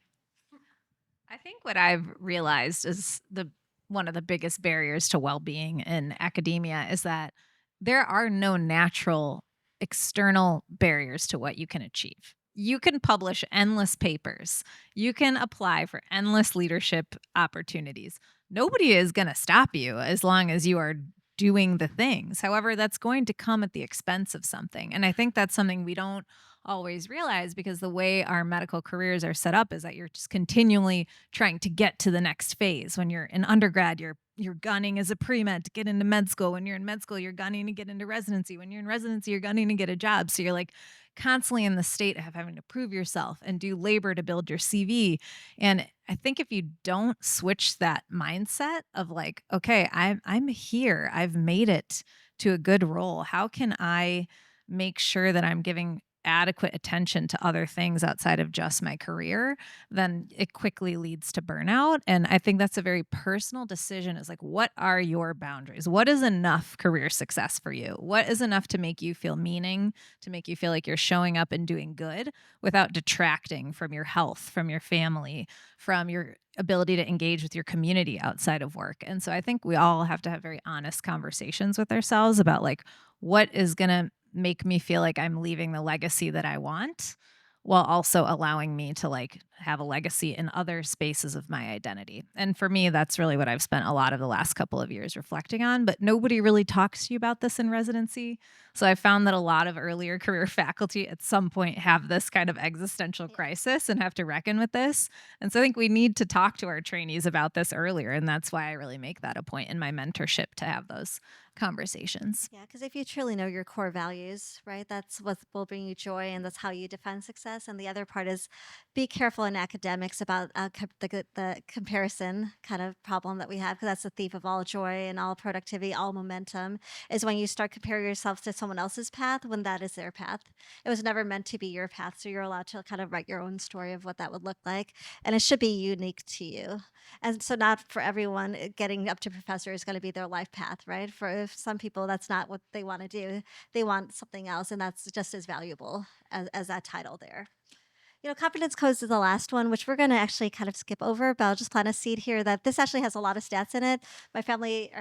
I think what I've realized is the one of the biggest barriers to well-being in academia is that there are no natural external barriers to what you can achieve. You can publish endless papers. You can apply for endless leadership opportunities. Nobody is going to stop you as long as you are doing the things. However, that's going to come at the expense of something. And I think that's something we don't always realize, because the way our medical careers are set up is that you're just continually trying to get to the next phase. When you're in undergrad, you're gunning as a pre-med to get into med school. When you're in med school, you're gunning to get into residency. When you're in residency, you're gunning to get a job. So you're like constantly in the state of having to prove yourself and do labor to build your CV. And I think if you don't switch that mindset of like, okay, I'm here, I've made it to a good role. How can I make sure that I'm giving adequate attention to other things outside of just my career, then it quickly leads to burnout. And I think that's a very personal decision, is like, what are your boundaries? What is enough career success for you? What is enough to make you feel meaning, to make you feel like you're showing up and doing good without detracting from your health, from your family, from your ability to engage with your community outside of work? And so I think we all have to have very honest conversations with ourselves about like, what is going to make me feel like I'm leaving the legacy that I want, while also allowing me to like have a legacy in other spaces of my identity. And for me, that's really what I've spent a lot of the last couple of years reflecting on, but nobody really talks to you about this in residency. So I found that a lot of earlier career faculty at some point have this kind of existential crisis and have to reckon with this. And so I think we need to talk to our trainees about this earlier. And that's why I really make that a point in my mentorship to have those conversations. Yeah, because if you truly know your core values, right, that's what will bring you joy, and that's how you define success. And the other part is be careful in academics about the comparison kind of problem that we have, because that's the thief of all joy and all productivity, all momentum, is when you start comparing yourself to someone else's path when that is their path. It was never meant to be your path, so you're allowed to kind of write your own story of what that would look like, and it should be unique to you. And so, not for everyone, getting up to professor is going to be their life path, right? For some people, that's not what they want to do. They want something else, and that's just as valuable as that title there. Confidence codes is the last one, which we're going to actually kind of skip over, but I'll just plant a seed here that this actually has a lot of stats in it. My family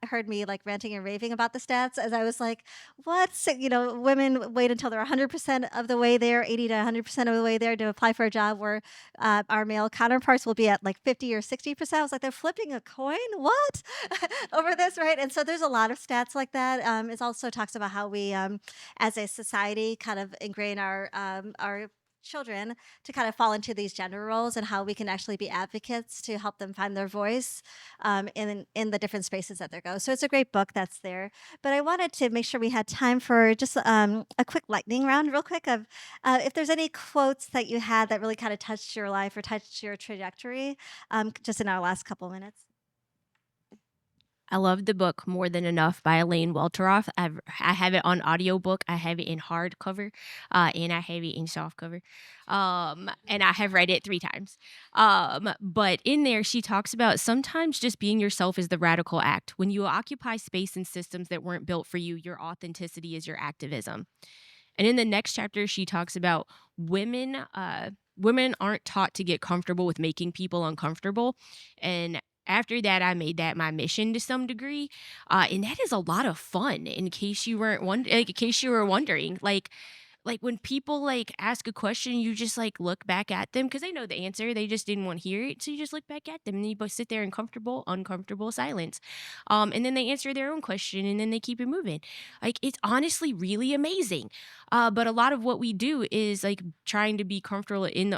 heard me like ranting and raving about the stats as I was like, what? So, women wait until they're 100% of the way there, 80 to 100% of the way there to apply for a job, where our male counterparts will be at like 50 or 60%. I was like, they're flipping a coin? What? Over this, right? And so there's a lot of stats like that. It also talks about how we, as a society, kind of ingrain our children to kind of fall into these gender roles and how we can actually be advocates to help them find their voice in the different spaces that they go. So it's a great book that's there. But I wanted to make sure we had time for just a quick lightning round, real quick, of if there's any quotes that you had that really kind of touched your life or touched your trajectory, just in our last couple minutes. I love the book More Than Enough by Elaine Welteroth. I have it on audiobook. I have it in hardcover, and I have it in softcover. And I have read it 3 times. But in there, she talks about sometimes just being yourself is the radical act. When you occupy space in systems that weren't built for you, your authenticity is your activism. And in the next chapter, she talks about women. Women aren't taught to get comfortable with making people uncomfortable, and after that, I made that my mission to some degree, and that is a lot of fun. In case you weren't in case you were wondering, like when people like ask a question, you just like look back at them because they know the answer. They just didn't want to hear it. So you just look back at them and you both sit there in uncomfortable silence. And then they answer their own question and then they keep it moving. Like it's honestly really amazing. But a lot of what we do is like trying to be comfortable in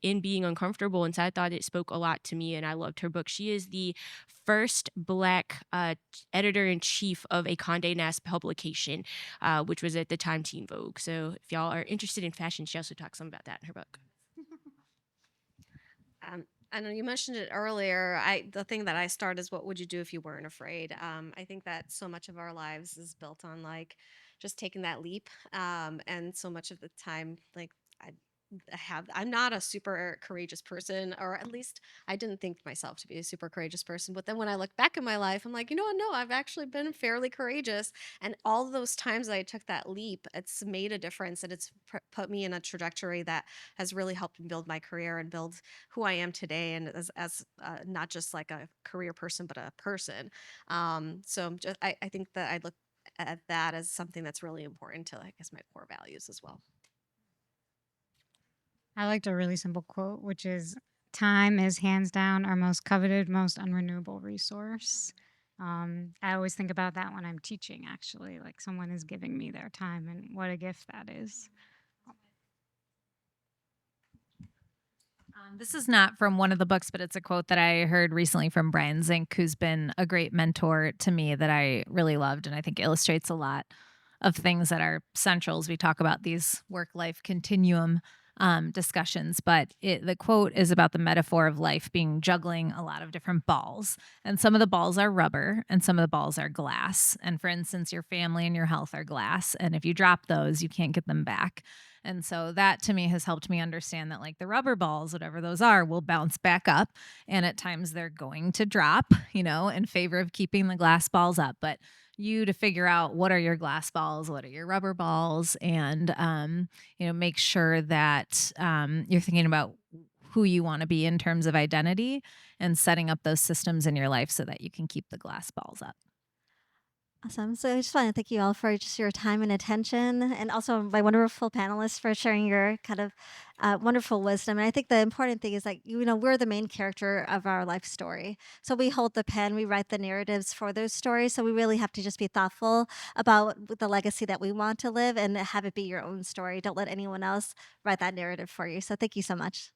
in being uncomfortable. And so I thought it spoke a lot to me and I loved her book. She is the first Black editor in chief of a Condé Nast publication, which was at the time Teen Vogue. So if y'all are interested in fashion, she also talks some about that in her book. I know you mentioned it earlier. The thing that I start is what would you do if you weren't afraid? I think that so much of our lives is built on like just taking that leap. And so much of the time, like I I'm not a super courageous person, or at least I didn't think myself to be a super courageous person. But then when I look back in my life, I'm like, you know what? No, I've actually been fairly courageous. And all those times that I took that leap, it's made a difference and it's put me in a trajectory that has really helped me build my career and build who I am today. And as not just like a career person, but a person. I think that I look at that as something that's really important to, I guess, my core values as well. I liked a really simple quote, which is time is hands down our most coveted, most unrenewable resource. I always think about that when I'm teaching, actually, like someone is giving me their time and what a gift that is. This is not from one of the books, but it's a quote that I heard recently from Brian Zink, who's been a great mentor to me that I really loved and I think illustrates a lot of things that are central as we talk about these work-life continuum discussions. But the quote is about the metaphor of life being juggling a lot of different balls. And some of the balls are rubber and some of the balls are glass. And for instance, your family and your health are glass. And if you drop those, you can't get them back. And so that to me has helped me understand that like the rubber balls, whatever those are, will bounce back up. And at times they're going to drop, in favor of keeping the glass balls up. But you to figure out what are your glass balls, what are your rubber balls, and make sure that you're thinking about who you want to be in terms of identity and setting up those systems in your life so that you can keep the glass balls up. Awesome. So I just want to thank you all for just your time and attention, and also my wonderful panelists for sharing your kind of wonderful wisdom. And I think the important thing is that, we're the main character of our life story. So we hold the pen, we write the narratives for those stories. So we really have to just be thoughtful about the legacy that we want to live and have it be your own story. Don't let anyone else write that narrative for you. So thank you so much.